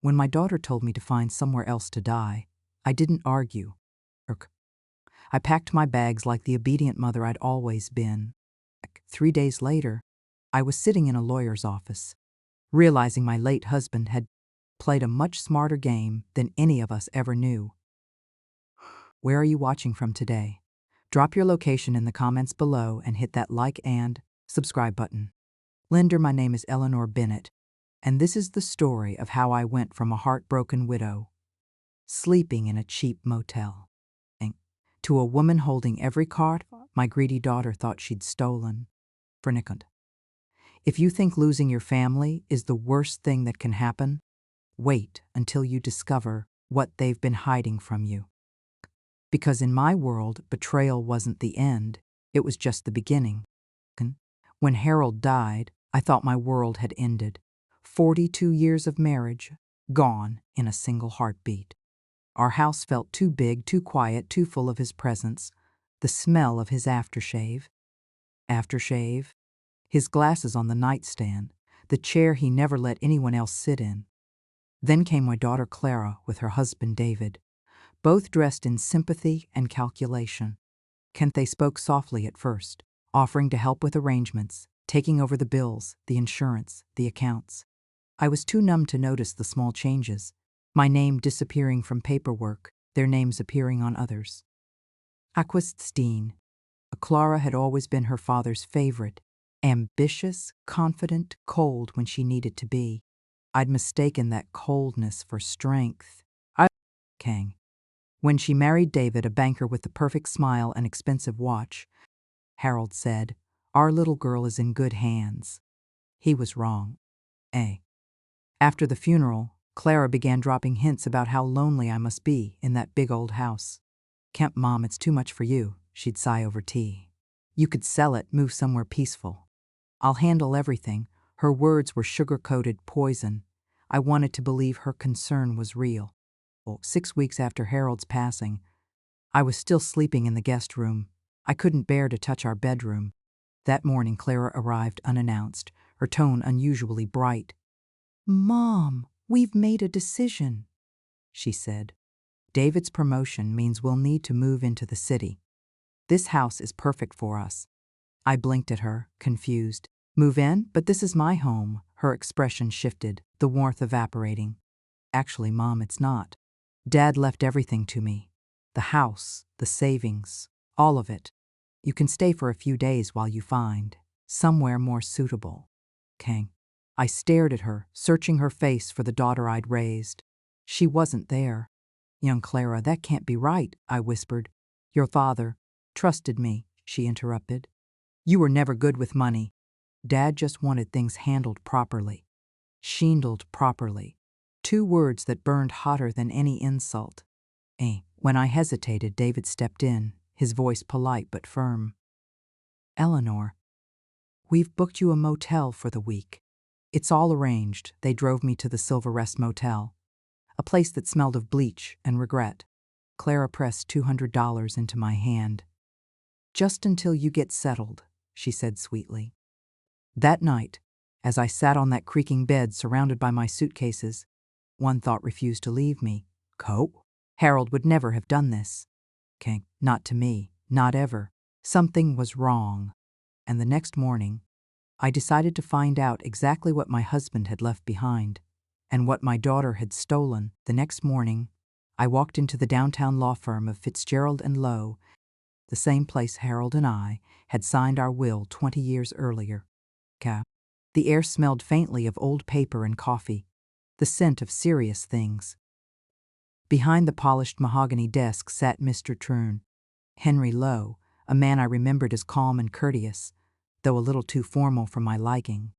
When my daughter told me to find somewhere else to die, I didn't argue. I packed my bags like the obedient mother I'd always been. 3 days later, I was sitting in a lawyer's office, realizing my late husband had played a much smarter game than any of us ever knew. Where are you watching from today? Drop your location in the comments below and hit that like and subscribe button. Linder, my name is Eleanor Bennett, and this is the story of how I went from a heartbroken widow, sleeping in a cheap motel, to a woman holding every card my greedy daughter thought she'd stolen. If you think losing your family is the worst thing that can happen, wait until you discover what they've been hiding from you. Because in my world, betrayal wasn't the end, it was just the beginning. When Harold died, I thought my world had ended. 42 years of marriage, gone in a single heartbeat. Our house felt too big, too quiet, too full of his presence, the smell of his aftershave, his glasses on the nightstand, the chair he never let anyone else sit in. Then came my daughter Clara with her husband David, both dressed in sympathy and calculation. They spoke softly at first, offering to help with arrangements, taking over the bills, the insurance, the accounts. I was too numb to notice the small changes, my name disappearing from paperwork, their names appearing on others. Aquistine. Clara had always been her father's favorite, ambitious, confident, cold when she needed to be. I'd mistaken that coldness for strength. When she married David, a banker with the perfect smile and expensive watch, Harold said, "Our little girl is in good hands." He was wrong. After the funeral, Clara began dropping hints about how lonely I must be in that big old house. "Mom, it's too much for you," she'd sigh over tea. "You could sell it, move somewhere peaceful." "I'll handle everything." Her words were sugar-coated poison. I wanted to believe her concern was real. 6 weeks after Harold's passing, I was still sleeping in the guest room. I couldn't bear to touch our bedroom. That morning, Clara arrived unannounced, her tone unusually bright. "Mom, we've made a decision," she said. "David's promotion means we'll need to move into the city. This house is perfect for us." I blinked at her, confused. "Move in? But this is my home." Her expression shifted, the warmth evaporating. "Actually, Mom, it's not. Dad left everything to me. The house, the savings, all of it. You can stay for a few days while you find somewhere more suitable." I stared at her, searching her face for the daughter I'd raised. She wasn't there. "Young Clara, that can't be right," I whispered. "Your father trusted me," she interrupted. "You were never good with money. Dad just wanted things handled properly. Shingled properly." 2 words that burned hotter than any insult. When I hesitated, David stepped in, his voice polite but firm. "Eleanor, we've booked you a motel for the week. It's all arranged." They drove me to the Silver Rest Motel, a place that smelled of bleach and regret. Clara pressed $200 into my hand. "Just until you get settled," she said sweetly. That night, as I sat on that creaking bed surrounded by my suitcases, one thought refused to leave me. Harold would never have done this. Not to me, not ever. Something was wrong. And the next morning, I decided to find out exactly what my husband had left behind and what my daughter had stolen. The next morning, I walked into the downtown law firm of Fitzgerald and Lowe, the same place Harold and I had signed our will 20 years earlier. The air smelled faintly of old paper and coffee, the scent of serious things. Behind the polished mahogany desk sat Mr. Troon, Henry Lowe, a man I remembered as calm and courteous, though a little too formal for my liking.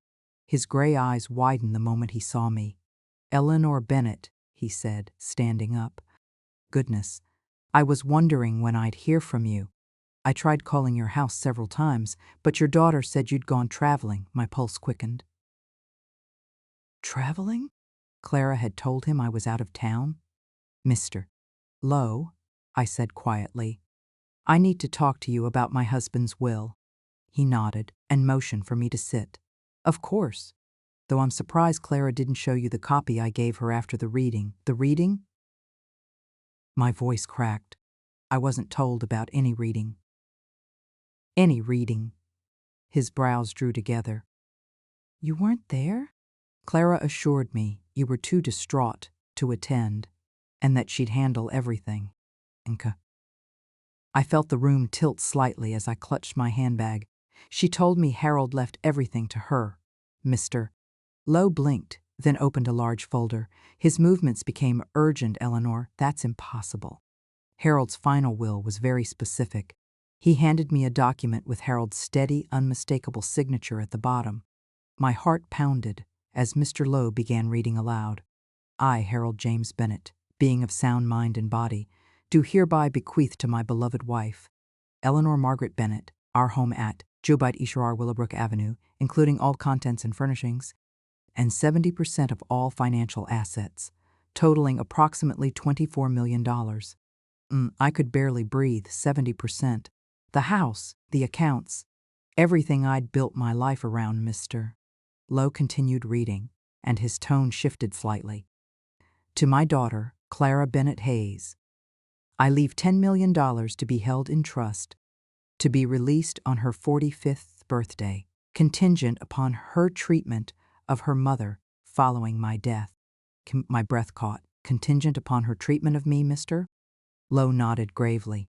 His gray eyes widened the moment he saw me. "Eleanor Bennett," he said, standing up. "Goodness, I was wondering when I'd hear from you. I tried calling your house several times, but your daughter said you'd gone traveling." My pulse quickened. "Traveling?" Clara had told him I was out of town. "Mr. Lowe," I said quietly, "I need to talk to you about my husband's will." He nodded and motioned for me to sit. "Of course." though I'm surprised Clara didn't show you the copy I gave her after the reading. The reading? My voice cracked. I wasn't told about any reading. Any reading. His brows drew together. You weren't there? Clara assured me you were too distraught to attend, and that she'd handle everything. I felt the room tilt slightly as I clutched my handbag. She told me Harold left everything to her. Mr. Lowe blinked, then opened a large folder. His movements became urgent. Eleanor, that's impossible. Harold's final will was very specific. He handed me a document with Harold's steady, unmistakable signature at the bottom. My heart pounded as Mr. Lowe began reading aloud. I, Harold James Bennett, being of sound mind and body, do hereby bequeath to my beloved wife, Eleanor Margaret Bennett, our home at Jobite Isharar Willowbrook Avenue, including all contents and furnishings, and 70% of all financial assets, totaling approximately $24 million. I could barely breathe. 70%. The house, the accounts, everything I'd built my life around. Mr. Lowe continued reading, and his tone shifted slightly. To my daughter, Clara Bennett Hayes, I leave $10 million to be held in trust, to be released on her 45th birthday, contingent upon her treatment of her mother following my death. My breath caught. Contingent upon her treatment of me, Mr. Lowe nodded gravely.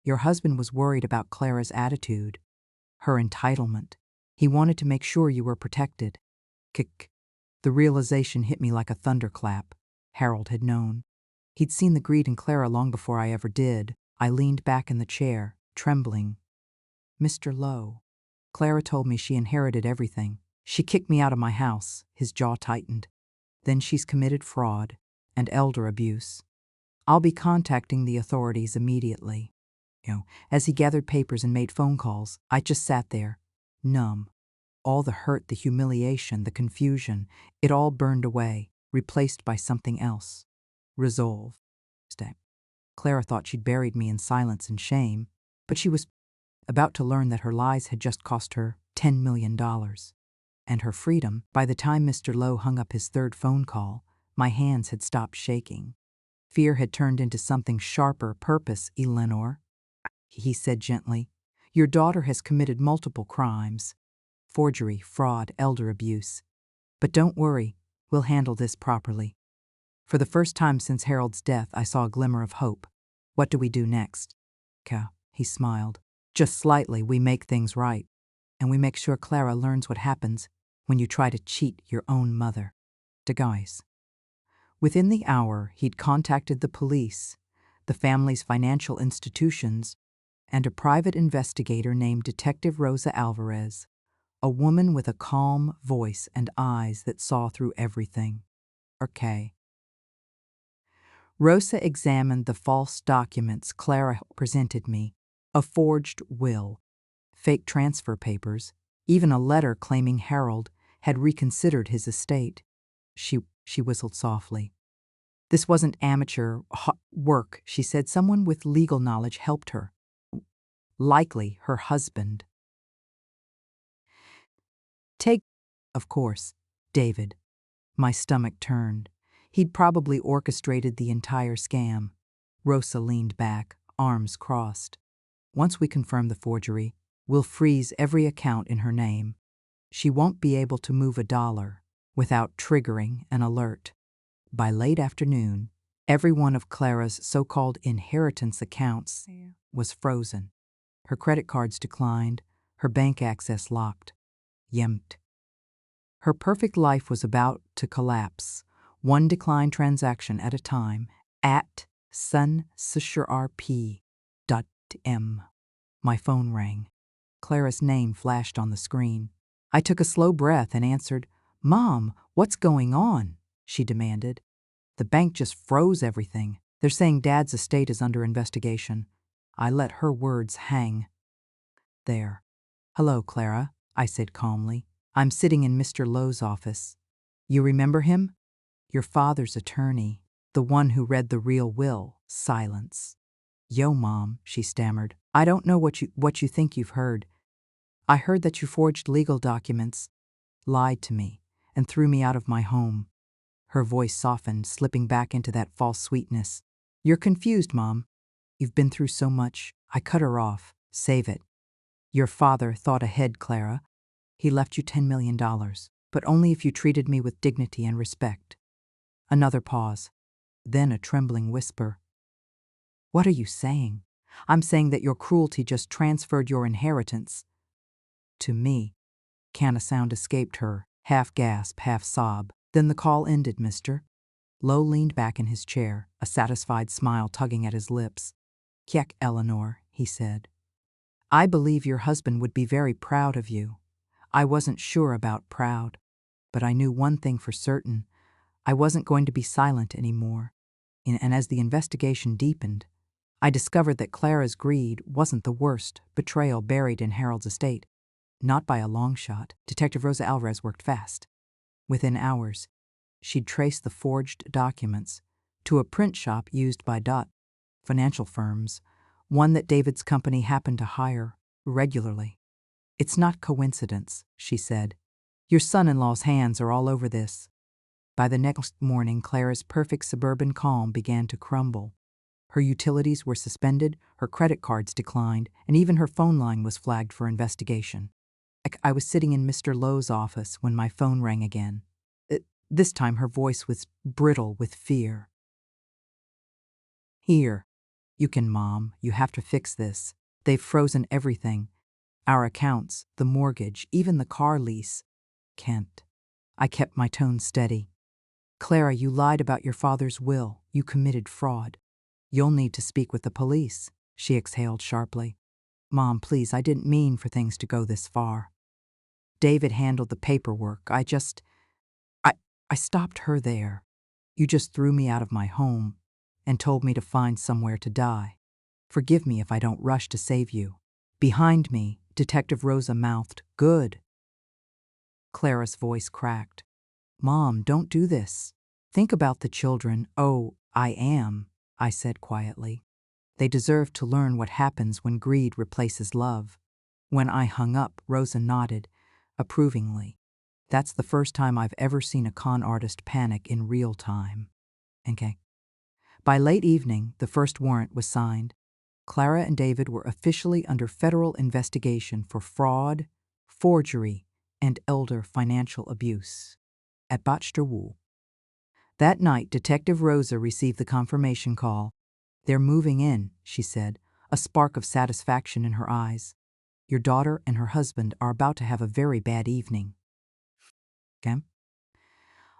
Your husband was worried about Clara's attitude, her entitlement. He wanted to make sure you were protected. Kick. The realization hit me like a thunderclap. Harold had known. He'd seen the greed in Clara long before I ever did. I leaned back in the chair, trembling. Mr. Lowe. Clara told me she inherited everything. She kicked me out of my house. His jaw tightened. Then she's committed fraud and elder abuse. I'll be contacting the authorities immediately. As he gathered papers and made phone calls, I just sat there, numb. All the hurt, the humiliation, the confusion, it all burned away, replaced by something else. Resolve. Clara thought she'd buried me in silence and shame, but she was about to learn that her lies had just cost her $10 million. And her freedom. By the time Mr. Lowe hung up his third phone call, my hands had stopped shaking. Fear had turned into something sharper. Purpose, Eleanor, he said gently. Your daughter has committed multiple crimes. Forgery, fraud, elder abuse. But don't worry, we'll handle this properly. For the first time since Harold's death, I saw a glimmer of hope. What do we do next? He smiled. Just slightly, we make things right. And we make sure Clara learns what happens when you try to cheat your own mother. Guys. Within the hour, he'd contacted the police, the family's financial institutions, and a private investigator named Detective Rosa Alvarez, a woman with a calm voice and eyes that saw through everything. Rosa examined the false documents Clara presented me, a forged will, fake transfer papers, even a letter claiming Harold had reconsidered his estate. She whistled softly. This wasn't amateur work, she said. Someone with legal knowledge helped her. Likely her husband. Of course, David. My stomach turned. He'd probably orchestrated the entire scam. Rosa leaned back, arms crossed. Once we confirm the forgery, we'll freeze every account in her name. She won't be able to move a dollar without triggering an alert. By late afternoon, every one of Clara's so-called inheritance accounts was frozen. Her credit cards declined, her bank access locked. Her perfect life was about to collapse, one declined transaction at a time, at sunsushrp.m. My phone rang. Clara's name flashed on the screen. I took a slow breath and answered. Mom, what's going on? She demanded. The bank just froze everything. They're saying Dad's estate is under investigation. I let her words hang. There. Hello, Clara, I said calmly. I'm sitting in Mr. Lowe's office. You remember him? Your father's attorney, the one who read the real will. Silence. Yo, Mom, she stammered. I don't know what you think you've heard. I heard that you forged legal documents, lied to me, and threw me out of my home. Her voice softened, slipping back into that false sweetness. You're confused, Mom. You've been through so much. I cut her off. Save it. Your father thought ahead, Clara. He left you $10 million, but only if you treated me with dignity and respect. Another pause. Then a trembling whisper. What are you saying? I'm saying that your cruelty just transferred your inheritance to me. Can a sound escaped her, half gasp, half sob. Then the call ended, mister. Lowe leaned back in his chair, a satisfied smile tugging at his lips. Kek, Eleanor, he said. I believe your husband would be very proud of you. I wasn't sure about proud, but I knew one thing for certain. I wasn't going to be silent anymore. And as the investigation deepened, I discovered that Clara's greed wasn't the worst betrayal buried in Harold's estate. Not by a long shot. Detective Rosa Alvarez worked fast. Within hours, she'd traced the forged documents to a print shop used by financial firms, one that David's company happened to hire regularly. It's not coincidence, she said. Your son-in-law's hands are all over this. By the next morning, Clara's perfect suburban calm began to crumble. Her utilities were suspended, her credit cards declined, and even her phone line was flagged for investigation. I was sitting in Mr. Lowe's office when my phone rang again. This time her voice was brittle with fear. Here. You can, Mom. You have to fix this. They've frozen everything. Our accounts, the mortgage, even the car lease. Kent. I kept my tone steady. Clara, you lied about your father's will. You committed fraud. You'll need to speak with the police, she exhaled sharply. Mom, please, I didn't mean for things to go this far. David handled the paperwork. I stopped her there. You just threw me out of my home and told me to find somewhere to die. Forgive me if I don't rush to save you. Behind me, Detective Rosa mouthed, Good. Clara's voice cracked. Mom, don't do this. Think about the children. Oh, I am, I said quietly. They deserve to learn what happens when greed replaces love. When I hung up, Rosa nodded, approvingly. That's the first time I've ever seen a con artist panic in real time. Okay. By late evening, the first warrant was signed. Clara and David were officially under federal investigation for fraud, forgery, and elder financial abuse at Botchter Wu. That night, Detective Rosa received the confirmation call. They're moving in, she said, a spark of satisfaction in her eyes. Your daughter and her husband are about to have a very bad evening. Okay?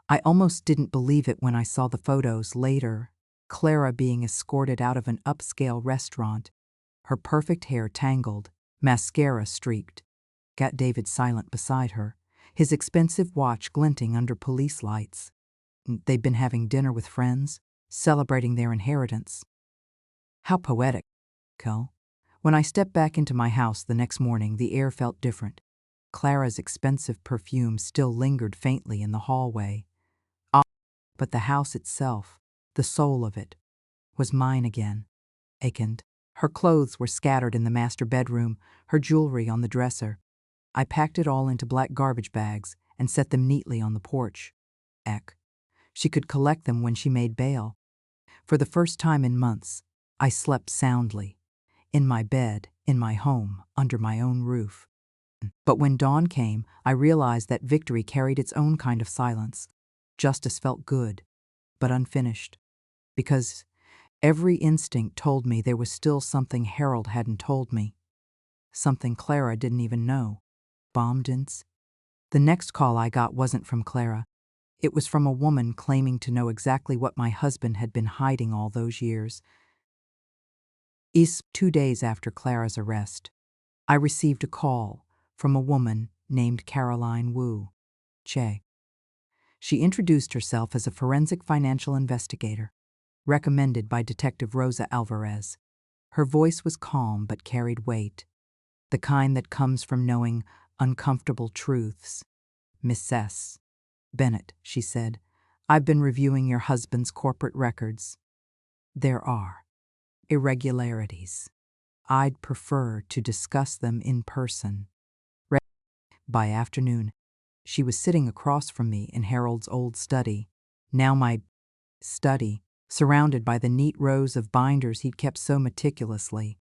I almost didn't believe it when I saw the photos later. Clara being escorted out of an upscale restaurant, her perfect hair tangled, mascara streaked. Got David silent beside her, his expensive watch glinting under police lights. They'd been having dinner with friends, celebrating their inheritance. How poetic, Kel. When I stepped back into my house the next morning, the air felt different. Clara's expensive perfume still lingered faintly in the hallway. But the house itself, the soul of it, was mine again. Vacant. Her clothes were scattered in the master bedroom, her jewelry on the dresser. I packed it all into black garbage bags and set them neatly on the porch. She could collect them when she made bail. For the first time in months, I slept soundly. In my bed, in my home, under my own roof. But when dawn came, I realized that victory carried its own kind of silence. Justice felt good, but unfinished. Because every instinct told me there was still something Harold hadn't told me. Something Clara didn't even know. Bombdens. The next call I got wasn't from Clara. It was from a woman claiming to know exactly what my husband had been hiding all those years. 2 days after Clara's arrest, I received a call from a woman named Caroline Wu. She introduced herself as a forensic financial investigator, recommended by Detective Rosa Alvarez. Her voice was calm but carried weight, the kind that comes from knowing uncomfortable truths. Mrs. Bennett, she said, I've been reviewing your husband's corporate records. There are irregularities. I'd prefer to discuss them in person. By afternoon, She was sitting across from me in Harold's old study, now my study, surrounded by the neat rows of binders he'd kept so meticulously.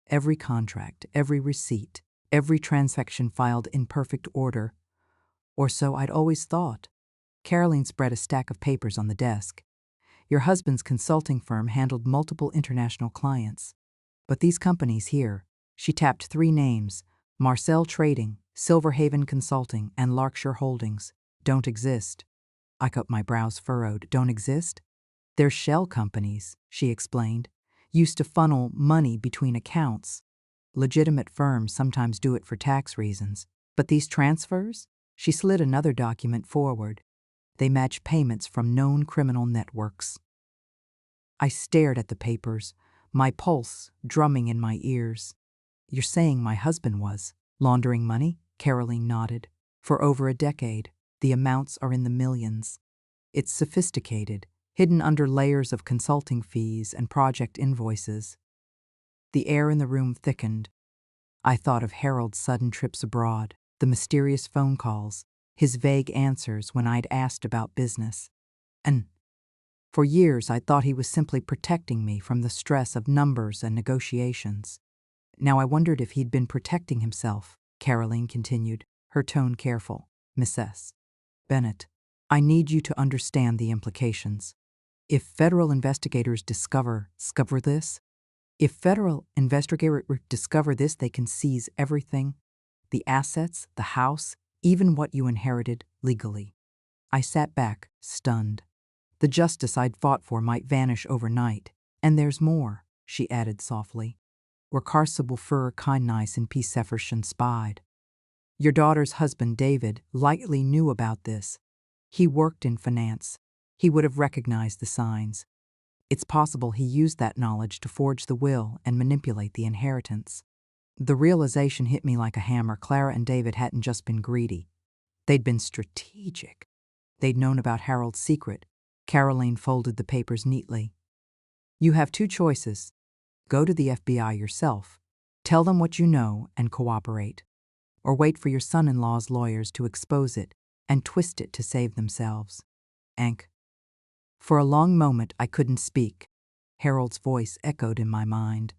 Every contract, every receipt, every transaction filed in perfect order. Or so I'd always thought. Caroline spread a stack of papers on the desk. Your husband's consulting firm handled multiple international clients. But these companies here, she tapped 3 names, Marcel Trading, Silverhaven Consulting, and Larkshire Holdings, don't exist. I kept my brows furrowed. Don't exist? They're shell companies, she explained, used to funnel money between accounts. Legitimate firms sometimes do it for tax reasons. But these transfers? She slid another document forward. They match payments from known criminal networks. I stared at the papers, my pulse drumming in my ears. You're saying my husband was laundering money? Caroline nodded. For over a decade. The amounts are in the millions. It's sophisticated, hidden under layers of consulting fees and project invoices. The air in the room thickened. I thought of Harold's sudden trips abroad, the mysterious phone calls, his vague answers when I'd asked about business. And for years I'd thought he was simply protecting me from the stress of numbers and negotiations. Now I wondered if he'd been protecting himself, Caroline continued, her tone careful. Mrs. Bennett, I need you to understand the implications. If federal investigators discover this, they can seize everything, the assets, the house, even what you inherited legally. I sat back, stunned. The justice I'd fought for might vanish overnight. And there's more, she added softly. Recarsable fur kindness in Pseferschen spied. Your daughter's husband, David, likely knew about this. He worked in finance. He would have recognized the signs. It's possible he used that knowledge to forge the will and manipulate the inheritance. The realization hit me like a hammer. Clara and David hadn't just been greedy. They'd been strategic. They'd known about Harold's secret. Caroline folded the papers neatly. You have 2 choices. Go to the FBI yourself. Tell them what you know and cooperate. Or wait for your son-in-law's lawyers to expose it and twist it to save themselves. Ank. For a long moment I couldn't speak. Harold's voice echoed in my mind.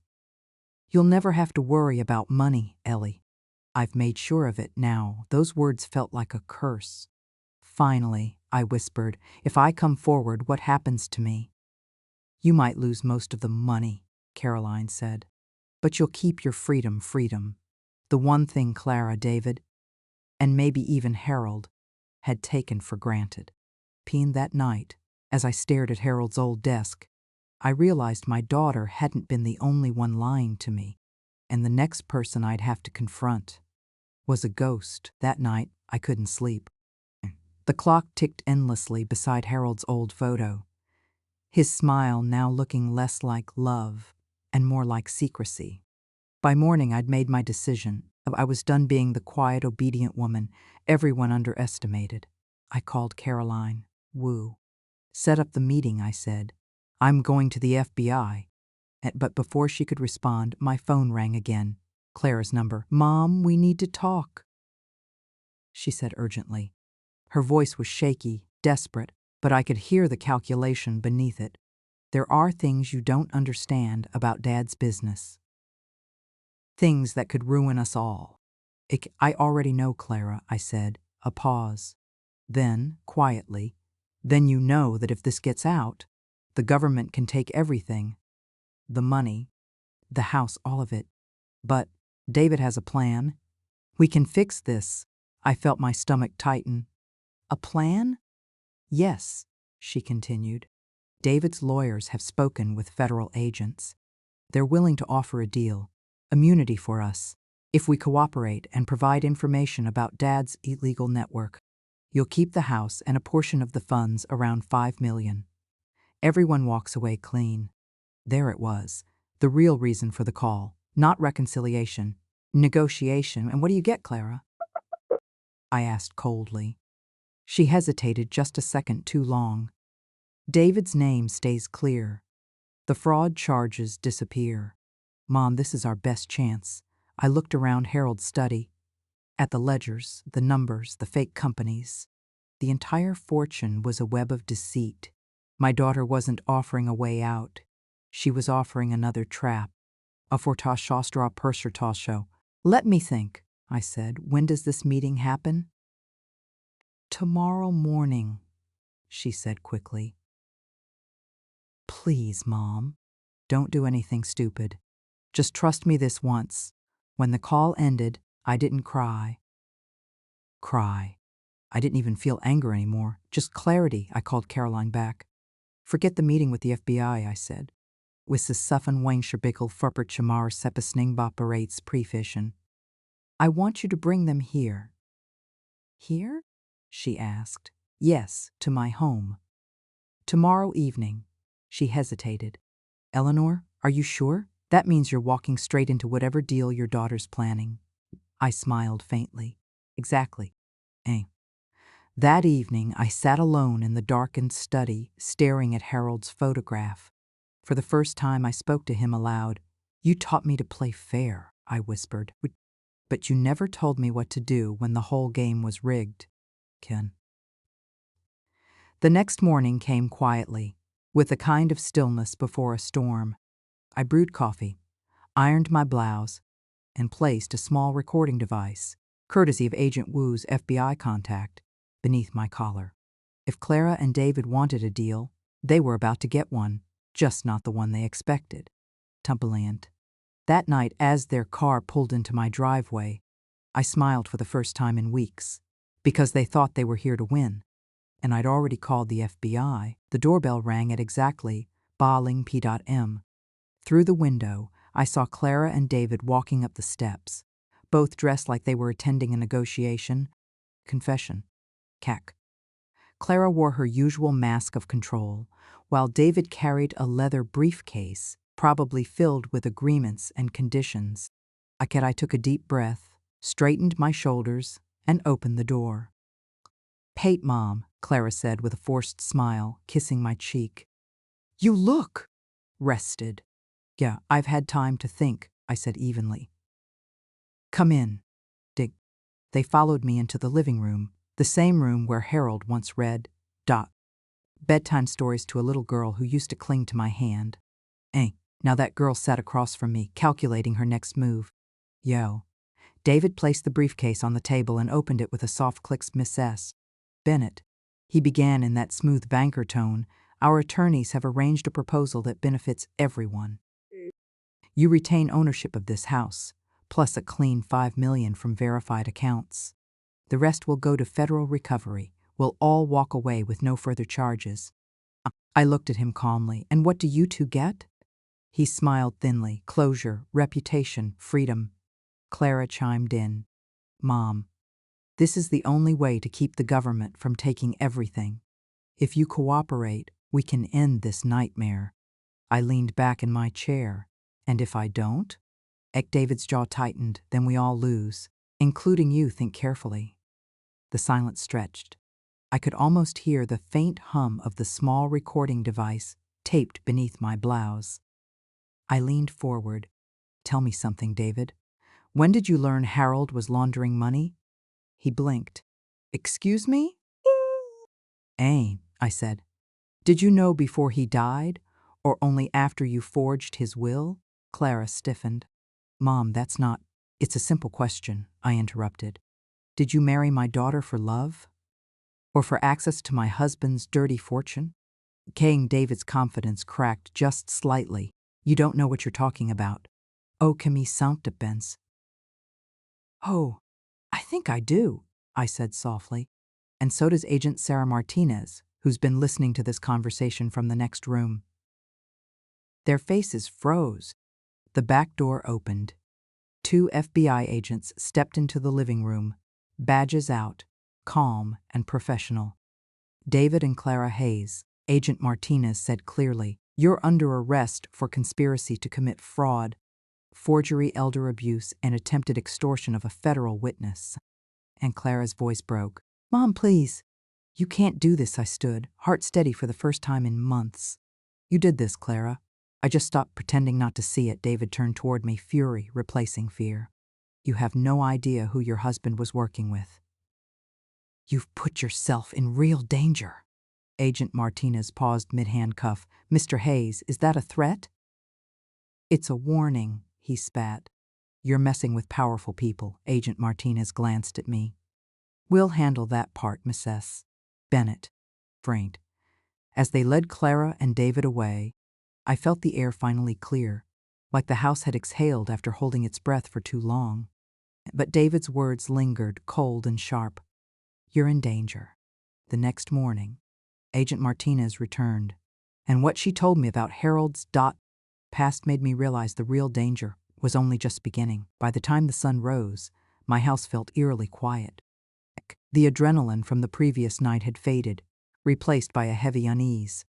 You'll never have to worry about money, Ellie. I've made sure of it now. Those words felt like a curse. Finally, I whispered, if I come forward, what happens to me? You might lose most of the money, Caroline said. But you'll keep your freedom. The one thing Clara, David, and maybe even Harold, had taken for granted. That night, as I stared at Harold's old desk, I realized my daughter hadn't been the only one lying to me, and the next person I'd have to confront was a ghost. That night, I couldn't sleep. The clock ticked endlessly beside Harold's old photo, his smile now looking less like love and more like secrecy. By morning, I'd made my decision. I was done being the quiet, obedient woman everyone underestimated. I called Caroline. Woo. Set up the meeting, I said. I'm going to the FBI. But before she could respond, my phone rang again. Clara's number. Mom, we need to talk, she said urgently. Her voice was shaky, desperate, but I could hear the calculation beneath it. There are things you don't understand about Dad's business. Things that could ruin us all. I already know, Clara, I said. A pause. Then, quietly, then you know that if this gets out, the government can take everything. The money, the house, all of it. But David has a plan. We can fix this. I felt my stomach tighten. A plan? Yes, she continued. David's lawyers have spoken with federal agents. They're willing to offer a deal, immunity for us, if we cooperate and provide information about Dad's illegal network. You'll keep the house and a portion of the funds, around $5 million. Everyone walks away clean. There it was, the real reason for the call, not reconciliation, negotiation. And what do you get, Clara? I asked coldly. She hesitated just a second too long. David's name stays clear. The fraud charges disappear. Mom, this is our best chance. I looked around Harold's study. At the ledgers, the numbers, the fake companies. The entire fortune was a web of deceit. My daughter wasn't offering a way out. She was offering another trap. A Fortashaustra Persertasho. Let me think, I said. When does this meeting happen? Tomorrow morning, she said quickly. Please, Mom, don't do anything stupid. Just trust me this once. When the call ended, I didn't cry. I didn't even feel anger anymore, just clarity. I called Caroline back. Forget the meeting with the FBI, I said. Wisse Suffen Weinscherbickle Furpert Chamar Sepasning Boperates Prefischen. I want you to bring them here. Here? She asked. Yes, to my home. Tomorrow evening. She hesitated. Eleanor, are you sure? That means you're walking straight into whatever deal your daughter's planning. I smiled faintly. Exactly. That evening, I sat alone in the darkened study, staring at Harold's photograph. For the first time, I spoke to him aloud. You taught me to play fair, I whispered. But you never told me what to do when the whole game was rigged, Ken. The next morning came quietly, with a kind of stillness before a storm. I brewed coffee, ironed my blouse, and placed a small recording device, courtesy of Agent Wu's FBI contact, beneath my collar. If Clara and David wanted a deal, they were about to get one, just not the one they expected. Tumbleant. That night, as their car pulled into my driveway, I smiled for the first time in weeks, because they thought they were here to win. And I'd already called the FBI. The doorbell rang at exactly Baling P.M. Through the window, I saw Clara and David walking up the steps, both dressed like they were attending a negotiation. Confession. Cack. Clara wore her usual mask of control, while David carried a leather briefcase, probably filled with agreements and conditions. I took a deep breath, straightened my shoulders, and opened the door. Pate, Mom, Clara said with a forced smile, kissing my cheek. You look rested. Yeah, I've had time to think, I said evenly. Come in. They followed me into the living room, the same room where Harold once read bedtime stories to a little girl who used to cling to my hand. Now that girl sat across from me, calculating her next move. Yo. David placed the briefcase on the table and opened it with a soft click. Miss S. Bennett. He began in that smooth banker tone. Our attorneys have arranged a proposal that benefits everyone. You retain ownership of this house, plus a clean $5 million from verified accounts. The rest will go to federal recovery. We'll all walk away with no further charges. I looked at him calmly. And what do you two get? He smiled thinly. Closure, reputation, freedom. Clara chimed in. Mom, this is the only way to keep the government from taking everything. If you cooperate, we can end this nightmare. I leaned back in my chair. And if I don't? David's jaw tightened. Then we all lose, including you. Think carefully. The silence stretched. I could almost hear the faint hum of the small recording device taped beneath my blouse. I leaned forward. Tell me something, David. When did you learn Harold was laundering money? He blinked. Excuse me? I said. Did you know before he died, or only after you forged his will? Clara stiffened. Mom, that's not. It's a simple question, I interrupted. Did you marry my daughter for love? Or for access to my husband's dirty fortune? King David's confidence cracked just slightly. You don't know what you're talking about. Oh, Camille Saint-Depens. Oh, I think I do, I said softly. And so does Agent Sarah Martinez, who's been listening to this conversation from the next room. Their faces froze. The back door opened. 2 FBI agents stepped into the living room, badges out, calm and professional. David and Clara Hayes, Agent Martinez said clearly, you're under arrest for conspiracy to commit fraud, forgery, elder abuse, and attempted extortion of a federal witness. And Clara's voice broke. Mom, please. You can't do this, I stood, heart steady for the first time in months. You did this, Clara. I just stopped pretending not to see it. David turned toward me, fury replacing fear. You have no idea who your husband was working with. You've put yourself in real danger. Agent Martinez paused mid-handcuff. Mr. Hayes, is that a threat? It's a warning, he spat. You're messing with powerful people. Agent Martinez glanced at me. We'll handle that part, Mrs. Bennett. Fraint. As they led Clara and David away, I felt the air finally clear, like the house had exhaled after holding its breath for too long. But David's words lingered, cold and sharp. You're in danger. The next morning, Agent Martinez returned, and what she told me about Harold's past made me realize the real danger was only just beginning. By the time the sun rose, my house felt eerily quiet. The adrenaline from the previous night had faded, replaced by a heavy unease.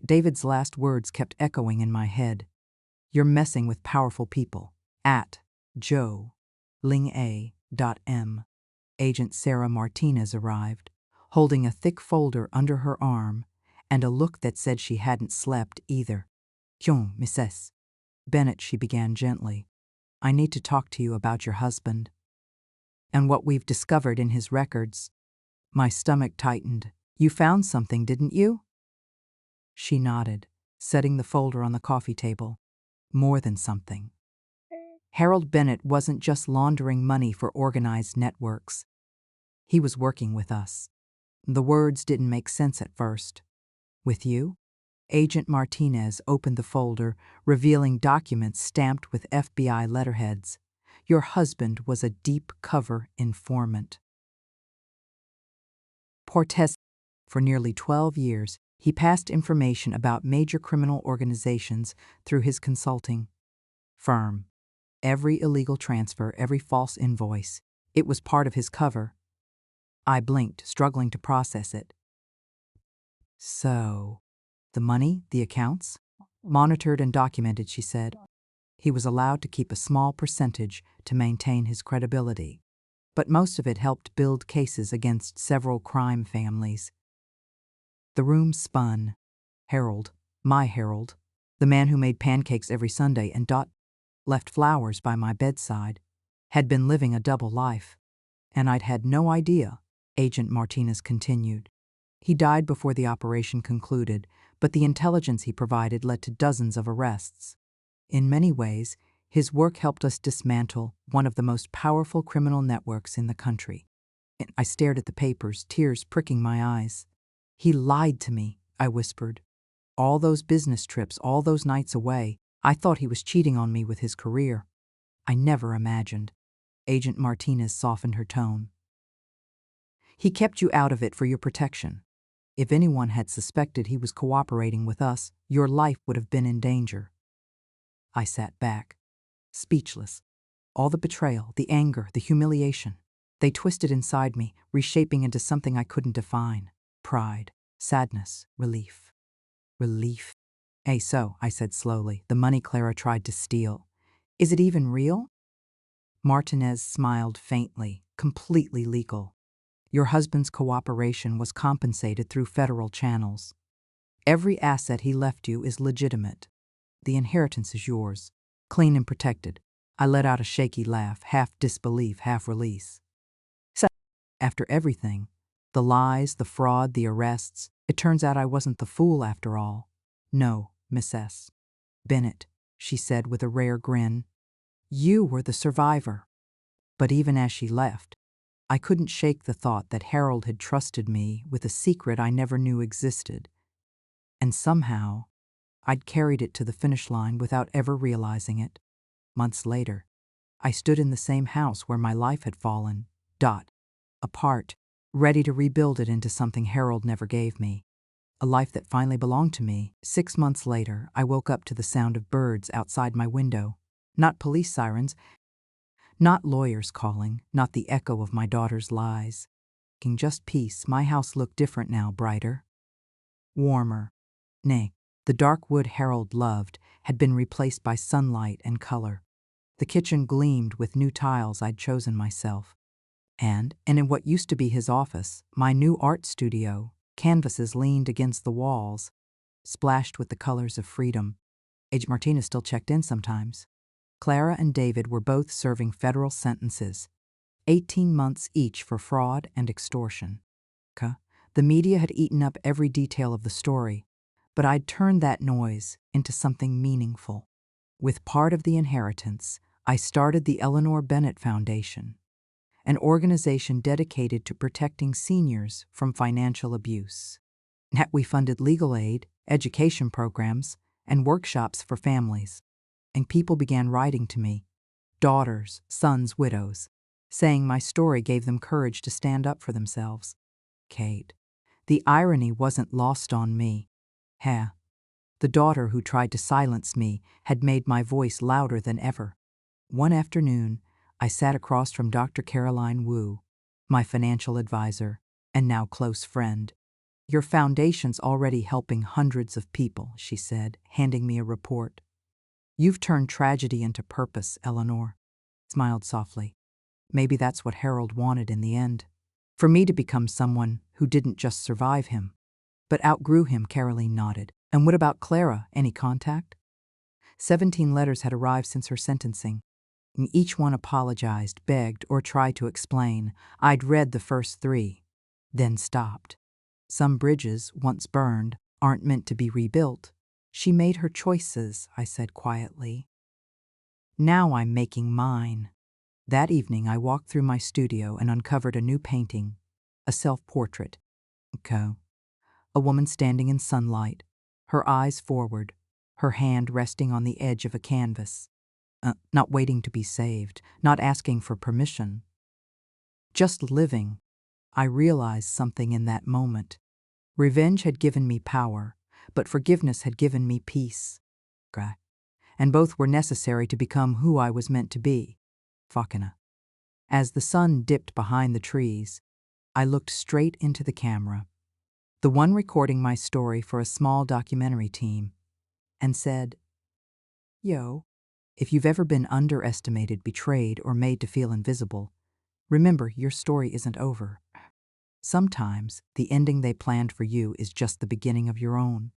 David's last words kept echoing in my head. You're messing with powerful people. At Joe Ling A.M. Agent Sarah Martinez arrived, holding a thick folder under her arm and a look that said she hadn't slept either. Mrs. Bennett, she began gently. I need to talk to you about your husband and what we've discovered in his records. My stomach tightened. You found something, didn't you? She nodded, setting the folder on the coffee table. More than something. Harold Bennett wasn't just laundering money for organized networks. He was working with us. The words didn't make sense at first. With you? Agent Martinez opened the folder, revealing documents stamped with FBI letterheads. Your husband was a deep-cover informant. Portes. For nearly 12 years, he passed information about major criminal organizations through his consulting firm. Every illegal transfer, every false invoice, it was part of his cover. I blinked, struggling to process it. So, the money, the accounts? Monitored and documented, she said. He was allowed to keep a small percentage to maintain his credibility, but most of it helped build cases against several crime families. The room spun. Harold, my Harold, the man who made pancakes every Sunday and left flowers by my bedside, had been living a double life. And I'd had no idea, Agent Martinez continued. He died before the operation concluded, but the intelligence he provided led to dozens of arrests. In many ways, his work helped us dismantle one of the most powerful criminal networks in the country. I stared at the papers, tears pricking my eyes. He lied to me, I whispered. All those business trips, all those nights away, I thought he was cheating on me with his career. I never imagined. Agent Martinez softened her tone. He kept you out of it for your protection. If anyone had suspected he was cooperating with us, your life would have been in danger. I sat back, speechless. All the betrayal, the anger, the humiliation, they twisted inside me, reshaping into something I couldn't define. Pride, sadness, relief. Relief. Hey, so, I said slowly, the money Clara tried to steal. Is it even real? Martinez smiled faintly, completely legal. Your husband's cooperation was compensated through federal channels. Every asset he left you is legitimate. The inheritance is yours, clean and protected. I let out a shaky laugh, half disbelief, half release. So, after everything, the lies, the fraud, the arrests, it turns out I wasn't the fool after all. No, Mrs. Bennett, she said with a rare grin. You were the survivor. But even as she left, I couldn't shake the thought that Harold had trusted me with a secret I never knew existed. And somehow, I'd carried it to the finish line without ever realizing it. Months later, I stood in the same house where my life had fallen, apart, ready to rebuild it into something Harold never gave me. A life that finally belonged to me. 6 months later, I woke up to the sound of birds outside my window. Not police sirens, not lawyers calling, not the echo of my daughter's lies. Just peace. My house looked different now, brighter, warmer. Nay, the dark wood Harold loved had been replaced by sunlight and color. The kitchen gleamed with new tiles I'd chosen myself. And in what used to be his office, my new art studio, canvases leaned against the walls, splashed with the colors of freedom. Agent Martinez still checked in sometimes. Clara and David were both serving federal sentences, 18 months each for fraud and extortion. The media had eaten up every detail of the story, but I'd turned that noise into something meaningful. With part of the inheritance, I started the Eleanor Bennett Foundation, an organization dedicated to protecting seniors from financial abuse. We funded legal aid, education programs, and workshops for families. And people began writing to me, daughters, sons, widows, saying my story gave them courage to stand up for themselves. Kate, the irony wasn't lost on me. The daughter who tried to silence me had made my voice louder than ever. One afternoon, I sat across from Dr. Caroline Wu, my financial advisor and now close friend. Your foundation's already helping hundreds of people, she said, handing me a report. You've turned tragedy into purpose, Eleanor. Smiled softly. Maybe that's what Harold wanted in the end. For me to become someone who didn't just survive him, but outgrew him. Caroline nodded. And what about Clara? Any contact? 17 letters had arrived since her sentencing. And each one apologized, begged, or tried to explain. I'd read the first 3, then stopped. Some bridges, once burned, aren't meant to be rebuilt. She made her choices, I said quietly. Now I'm making mine. That evening I walked through my studio and uncovered a new painting, a self-portrait. A woman standing in sunlight, her eyes forward, her hand resting on the edge of a canvas. Not waiting to be saved, not asking for permission. Just living. I realized something in that moment. Revenge had given me power, but forgiveness had given me peace. And both were necessary to become who I was meant to be. As the sun dipped behind the trees, I looked straight into the camera, the one recording my story for a small documentary team, and said, Yo, if you've ever been underestimated, betrayed, or made to feel invisible, remember your story isn't over. Sometimes the ending they planned for you is just the beginning of your own.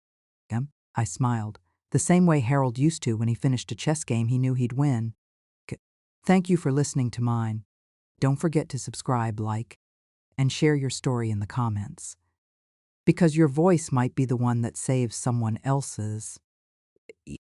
I smiled, the same way Harold used to when he finished a chess game he knew he'd win. Thank you for listening to mine. Don't forget to subscribe, like, and share your story in the comments. Because your voice might be the one that saves someone else's.